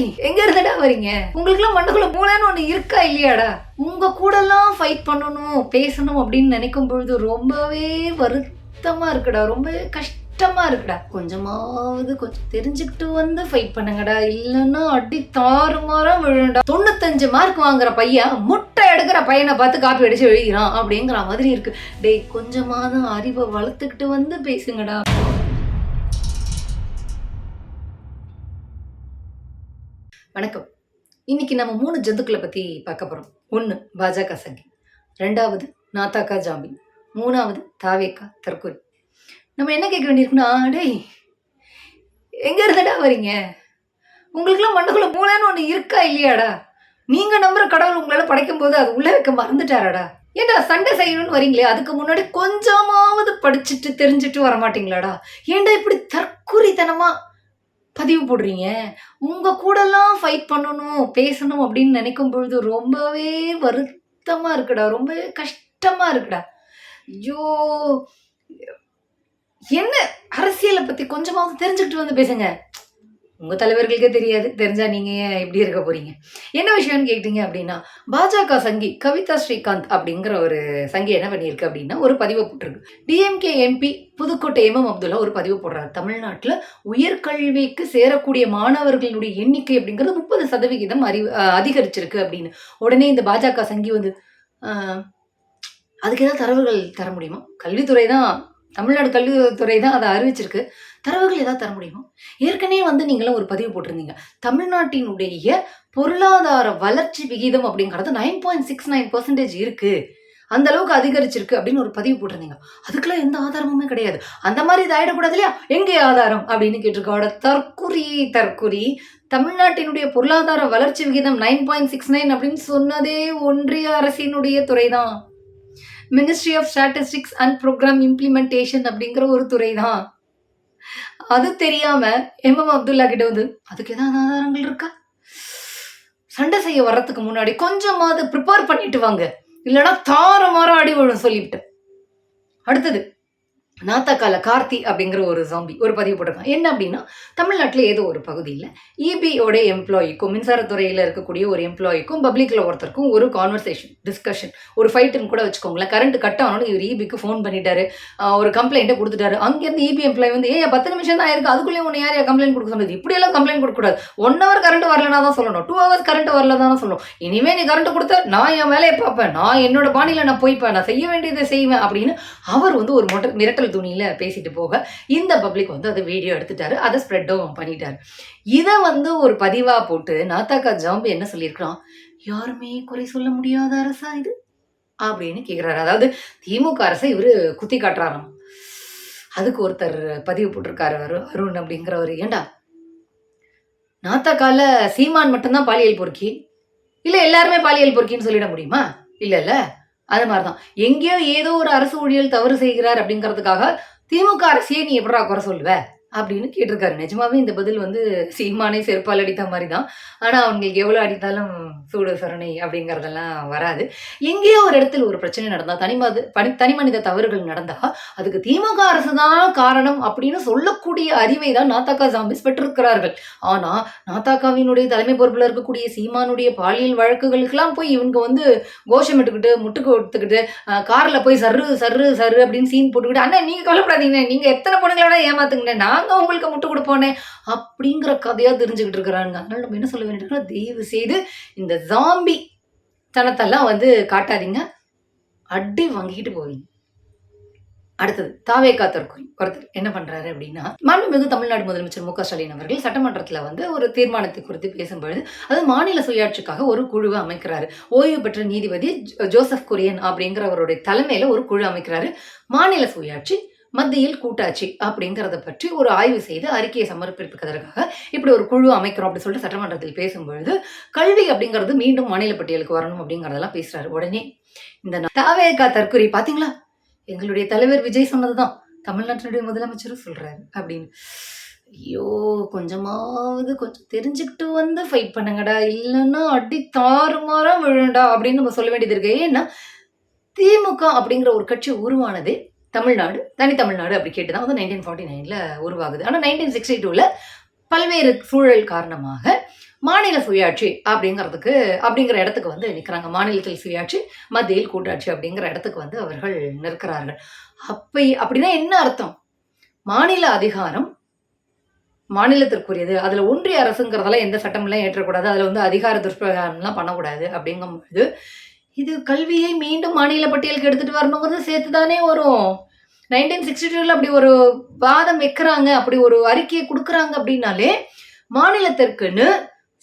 டேய் எங்க இருந்துடா வரீங்க? உங்களுக்குலாம் மண்டக்குள்ள மூளைன்னு ஒண்ணு இருக்கா இல்லையாடா? உங்க கூட எல்லாம் ஃபைட் பண்ணணும் பேசணும் அப்படின்னு நினைக்கும் பொழுது ரொம்பவே வருத்தமா இருக்குடா, ரொம்பவே கஷ்டமா இருக்குடா. கொஞ்சமாவது கொஞ்சம் தெரிஞ்சுக்கிட்டு வந்து ஃபைட் பண்ணுங்கடா, இல்லைன்னா அடி தாறுமாறா விழுண்டா. 95 மார்க் வாங்குற பையன் முட்டை எடுக்கிற பையனை பார்த்து காப்பி அடிச்சு எழுதிக்கிறான் அப்படிங்கிற மாதிரி இருக்கு. டேய் கொஞ்சமாவது அறிவை வளர்த்துக்கிட்டு வந்து பேசுங்கடா. வணக்கம். இன்னைக்கு நம்ம 3 ஜந்துக்களை பத்தி பார்க்க போறோம். 1 பாஜக சங்கி, 2வது நாத்தாக்கா ஜாம்பி, 3வது தாவேக்கா தற்கொலை. நம்ம என்ன கேட்க வேண்டியிருக்குன்னா, டேய் எங்க இருந்துடா வரீங்க? உங்களுக்குலாம் மண்டக்குள்ள மூளைன்னு ஒண்ணு இருக்கா இல்லையாடா? நீங்க நம்புற கடவுள் உங்களால படைக்கும் போது அது உள்ள வைக்க மறந்துட்டாராடா? ஏன்டா சண்டை செய்யணும்னு வரீங்களே, அதுக்கு முன்னாடி கொஞ்சமாவது படிச்சுட்டு தெரிஞ்சுட்டு வர மாட்டீங்களாடா? ஏன்டா இப்படி தற்குறித்தனமா பதிவு போடுறீங்க? உங்க கூட எல்லாம் ஃபைட் பண்ணணும் பேசணும் அப்படின்னு நினைக்கும் பொழுது ரொம்பவே வருத்தமா இருக்குடா, ரொம்பவே கஷ்டமா இருக்குடா. ஐயோ, என்ன அரசியலை பத்தி கொஞ்சமாவது தெரிஞ்சுக்கிட்டு வந்து பேசுங்க. உங்க தலைவர்களுக்கே தெரியாது, தெரிஞ்சா நீங்க ஏன் இப்படி இருக்க போறீங்க? என்ன விஷயம்னு கேட்டீங்க அப்படின்னா, பாஜக சங்கி கவிதா ஸ்ரீகாந்த் அப்படிங்கிற ஒரு சங்கி என்ன பண்ணியிருக்கு அப்படின்னா, ஒரு பதிவை போட்டிருக்கு. DMK MP Pudukkottai MM Abdullah ஒரு பதிவு போடுறாரு. தமிழ்நாட்டில் உயர்கல்விக்கு சேரக்கூடிய மாணவர்களுடைய எண்ணிக்கை அப்படிங்கிறது 30% அதிகரிச்சிருக்கு அப்படின்னு. உடனே இந்த பாஜக சங்கி வந்து அதுக்கு ஏதாவது தரவுகள் தர முடியுமா? கல்வித்துறை தான், தமிழ்நாடு கல்வித்துறை தான் அதை அறிவிச்சிருக்கு. தரவுகள் ஏதாவது தர முடியுமா? ஏற்கனவே நீங்களும் ஒரு பதிவு போட்டிருந்தீங்க. தமிழ்நாட்டினுடைய பொருளாதார வளர்ச்சி விகிதம் அப்படிங்கிறது 9.69% இருக்கு, அந்த அளவுக்கு அதிகரிச்சிருக்கு அப்படின்னு ஒரு பதிவு போட்டிருந்தீங்க. அதுக்கெல்லாம் எந்த ஆதாரமுமே கிடையாது. அந்த மாதிரி இது ஆயிடக்கூடாது இல்லையா? எங்கே ஆதாரம் அப்படின்னு கேட்டிருக்கோட தற்குறி. தமிழ்நாட்டினுடைய பொருளாதார வளர்ச்சி விகிதம் 9.69 அப்படின்னு சொன்னதே ஒன்றிய அரசினுடைய துறை தான். Ministry of statistics and programme implementation அப்படிங்கிற ஒரு துறை தான். அது தெரியாம எம்எம் அப்துல்லா கிட்ட வந்து அதுக்கு ஏதாவது ஆதாரங்கள் இருக்கா? சண்டை செய்ய வர்றதுக்கு முன்னாடி கொஞ்சமாவது ப்ரிப்பேர் பண்ணிட்டு வாங்க, இல்லைன்னா தாறுமாறா அடி விழும் சொல்லிவிட்டு. அடுத்தது நாத்தாக்கால கார்த்தி அப்படிங்கிற ஒரு ஜாம்பி ஒரு பதிவு போட்டிருக்கான். என்ன அப்படின்னா, தமிழ்நாட்டில் ஏதோ ஒரு பகுதியில் இபியோட எம்ப்ளாயிக்கும் மின்சாரத்துறையில் இருக்கக்கூடிய ஒரு எம்ப்ளாயிக்கும் பப்ளிக்கில் ஒருத்தருக்கும் ஒரு டிஸ்கஷன், ஒரு ஃபைட்டுன்னு கூட வச்சுக்கோங்களேன். கரண்ட் கட் ஆகணும்னு இவர் இபிக்கு ஃபோன் பண்ணிட்டாரு, ஒரு கம்ப்ளைண்ட்டை கொடுத்துட்டாரு. அங்கேருந்து இபி எம்ப்ளாய் வந்து 10 நிமிஷம் தான் ஆயிருக்கு, அதுக்குள்ளேயே ஒன்று யாரையா கம்ப்ளைண்ட் கொடுக்க சொன்னது? இப்படியெல்லாம் கம்ப்ளைண்ட் கொடுக்கக்கூடாது. 1 hour கரண்ட் வரலனா தான் சொல்லணும், 2 hours கரண்ட் வரல தானே சொல்லணும். இனிமேல் நீ கரண்ட் கொடுத்த நான் என் வேலையை பார்ப்பேன், நான் என்னோட பாணியில் நான் போய்ப்பேன், நான் செய்ய வேண்டியதை செய்வேன் அப்படின்னு அவர் ஒரு மிரட்டல் துணியில பேசிட்டு போக இந்த பப்ளிக் அதை வீடியோ எடுத்துட்டாரு, அதை ஸ்ப்ரெட்டும் பண்ணிட்டாரு. இதை ஒரு பதிவா போட்டு நாத்தாக்கா ஜாம்பி என்ன சொல்லியிருக்கான், யாருமே குறை சொல்ல முடியாத அரசா இது அப்படின்னு கேட்கிறாரு. அதாவது திமுக அரசை இவரு குத்தி காட்டுறாராம். அதுக்கு ஒருத்தர் பதிவு போட்டிருக்காரு, அருண் அப்படிங்கிறவர். ஏண்டா நாத்தாக்கால சீமான் மட்டும்தான் பாலியல் பொறுக்கி, இல்ல எல்லாருமே பாலியல் பொறுக்கின்னு சொல்லிட முடியுமா? இல்ல அது மாதிரிதான் எங்கேயோ ஏதோ ஒரு அரசு ஊழியர் தவறு செய்கிறார் அப்படிங்கிறதுக்காக திமுக அரசியே நீ எப்படா குறை சொல்லுவ அப்படின்னு கேட்டிருக்காரு. நிஜமாவே இந்த பதில் சீமானே செருப்பால் அடித்த மாதிரி தான். ஆனால் அவங்களுக்கு எவ்வளோ அடித்தாலும் சூடு சரணை அப்படிங்கிறதெல்லாம் வராது. எங்கேயோ ஒரு இடத்துல ஒரு பிரச்சனை நடந்தா, தனி மனித தவறுகள் நடந்தா அதுக்கு திமுக அரசு தான் காரணம் அப்படின்னு சொல்லக்கூடிய அறிவை தான் நாத்தாக்கா ஜாம்பிஸ் பெற்றிருக்கிறார்கள். ஆனால் நாத்தாக்காவினுடைய தலைமை பொறுப்பில் இருக்கக்கூடிய சீமானுடைய பாலியல் வழக்குகளுக்கெல்லாம் போய் இவங்க கோஷமிட்டுக்கிட்டு முட்டுக்கு கொடுத்துக்கிட்டு காரில் போய் சர்ரு சர்ரு சர்ரு அப்படின்னு சீன் போட்டுக்கிட்டு, அண்ணா நீங்கள் கவலைப்படாதீங்க, நீங்கள் எத்தனை பொண்ணுங்களோட ஏமாத்துங்கண்ணே, நாங்கள் உங்களுக்கு முட்டு கொடுப்போனே அப்படிங்கிற கதையாக தெரிஞ்சுக்கிட்டு இருக்கிறாங்க. அதனால நம்ம என்ன சொல்ல வேண்டியிருக்கோம், தயவு செய்து இந்த ஜாம்பி தனத்தெல்லாம் காட்டாதீங்க, அடி வாங்கிக்கிட்டு போவீங்க. அடுத்தது தாவேக்கா தற்கொலை. ஒருத்தர் என்ன பண்றாரு அப்படின்னா, மாண்புமிகு தமிழ்நாடு முதலமைச்சர் மு க ஸ்டாலின் அவர்கள் சட்டமன்றத்தில் ஒரு தீர்மானத்தை குறித்து பேசும்பொழுது, அது மாநில சுயாட்சிக்காக ஒரு குழுவை அமைக்கிறாரு. ஓய்வு பெற்ற நீதிபதி ஜோசப் குரியன் அப்படிங்கிறவருடைய தலைமையில ஒரு குழு அமைக்கிறாரு. மாநில சுயாட்சி, மத்தியில் கூட்டாட்சி அப்படிங்கிறத பற்றி ஒரு ஆய்வு செய்து அறிக்கையை சமர்ப்பிப்பதற்காக இப்படி ஒரு குழு அமைக்கிறோம் அப்படின்னு சொல்லிட்டு சட்டமன்றத்தில் பேசும்பொழுது, கல்வி அப்படிங்கிறது மீண்டும் மாநில பட்டியலுக்கு வரணும் அப்படிங்கிறதெல்லாம் பேசுறாரு. உடனே இந்த தாவேக்கா தற்கொலை பாத்தீங்களா, எங்களுடைய தலைவர் விஜய் சொன்னதுதான் தமிழ்நாட்டினுடைய முதலமைச்சரும் சொல்றாரு அப்படின்னு. ஐயோ, கொஞ்சமாவது கொஞ்சம் தெரிஞ்சுக்கிட்டு வந்து ஃபைட் பண்ணுங்கடா, இல்லைன்னா அடி தாறுமாறா விழுண்டா அப்படின்னு நம்ம சொல்ல வேண்டியது இருக்கு. ஏன்னா திமுக அப்படிங்கிற ஒரு கட்சி உருவானதே தமிழ்நாடு, தனி தமிழ்நாடு அப்படி கேட்டுதான் 1949 உருவாகுது. ஆனால் 1962 பல்வேறு சூழல் காரணமாக மாநில சுயாட்சி அப்படிங்கிற இடத்துக்கு வந்து நிற்கிறாங்க. மாநிலத்தில் சுயாட்சி, மத்தியில் கூட்டாட்சி அப்படிங்கிற இடத்துக்கு வந்து அவர்கள் நிற்கிறார்கள். அப்படின்னா என்ன அர்த்தம்? மாநில அதிகாரம் மாநிலத்திற்குரியது. அதுல ஒன்றிய அரசுங்கிறதெல்லாம் எந்த சட்டமெல்லாம் ஏற்றக்கூடாது. அதுல வந்து அதிகார துஷ்பிரயோகம்லாம் பண்ணக்கூடாது. அப்படிங்கும்போது இது கல்வியை மீண்டும் மாநில பட்டியலுக்கு எடுத்துட்டு வரணுங்கிறது சேர்த்துதானே வரும். 1962ல அப்படி ஒரு வாதம் வைக்கிறாங்க, அப்படி ஒரு அறிக்கையை கொடுக்குறாங்க அப்படின்னாலே மாநிலத்திற்குன்னு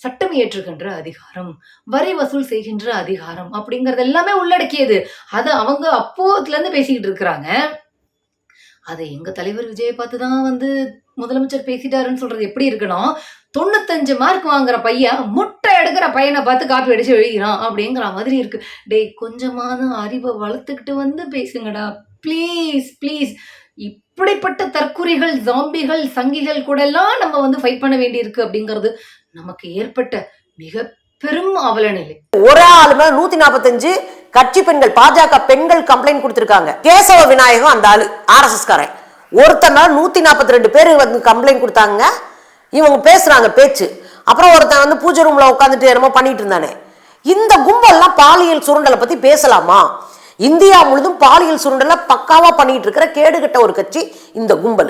சட்டம் இயற்றுகின்ற அதிகாரம், வரி வசூல் செய்கின்ற அதிகாரம் அப்படிங்கறது எல்லாமே உள்ளடக்கியது. அது அவங்க அப்போதுல இருந்து பேசிக்கிட்டு இருக்கிறாங்க. அதை எங்க தலைவர் விஜயை பார்த்துதான் வந்து முதலமைச்சர் பேசிட்டாருன்னு சொல்றது எப்படி இருக்கணும்? 95 மார்க் வாங்குற பையன் முட்டை எடுக்கிற பையனை பார்த்து காப்பி அடிச்சு எழுதிக்கிறான் அப்படிங்கிற மாதிரி இருக்கு. டேய், கொஞ்சமாவது அறிவை வளர்த்துக்கிட்டு வந்து பேசுங்கடா, ப்ளீஸ் ப்ளீஸ். இப்படிப்பட்ட தற்குறிகள், ஜாம்பிகள், சங்கிகள் கூட எல்லாம் நம்ம வந்து ஃபைட் பண்ண வேண்டி இருக்கு அப்படிங்கிறது நமக்கு ஏற்பட்ட மிக பெரும் அவலநிலை. ஒரு ஆளு மேல 145 கட்சி பெண்கள், பாஜக பெண்கள் கம்ப்ளைண்ட் கொடுத்திருக்காங்க. கேசவ விநாயகம் அந்த ஆளு RSS காரன் ஒருத்தர் மேல 142 பேர் வந்து கம்ப்ளைண்ட் கொடுத்தாங்க. இவங்க பேசுறாங்க பேச்சு. அப்புறம் ஒருத்தன் வந்து பூஜை ரூம்ல உட்காந்துட்டு என்னமோ பண்ணிட்டு இருந்தானே. இந்த கும்பல்லாம் பாலியல் சுருண்டலை பத்தி பேசலாமா? இந்தியா முழுதும் பாலியல் சுருண்டலை பக்காவா பண்ணிட்டு இருக்கிற கேடுகட்ட ஒரு கட்சி இந்த கும்பல்.